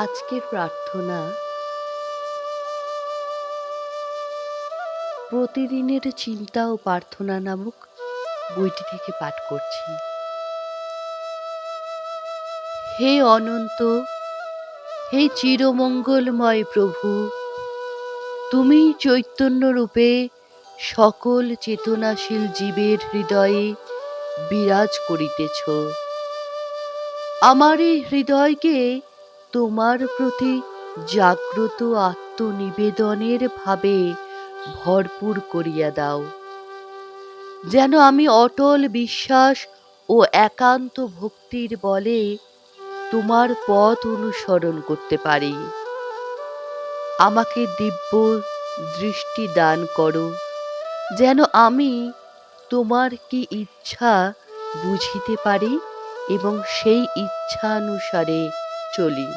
আজকের প্রার্থনা প্রতিদিনের চিন্তা ও প্রার্থনা নামক বইটি থেকে পাঠ করছি। হে অনন্ত, হে চিরমঙ্গলময় প্রভু, তুমি চৈতন্য রূপে সকল চেতনাশীল জীবের হৃদয়ে বিরাজ করিতেছ। আমার এই হৃদয়কে তোমার প্রতি জাগ্রত আত্মনিবেদনের ভাবে ভরপুর করিয়া দাও, যেন আমি অটল বিশ্বাস ও একান্ত ভক্তির বলে তোমার পথ অনুসরণ করতে পারি। আমাকে দিব্য দৃষ্টি দান করো, যেন আমি তোমার কি ইচ্ছা বুঝিতে পারি এবং সেই ইচ্ছানুসারে চলি।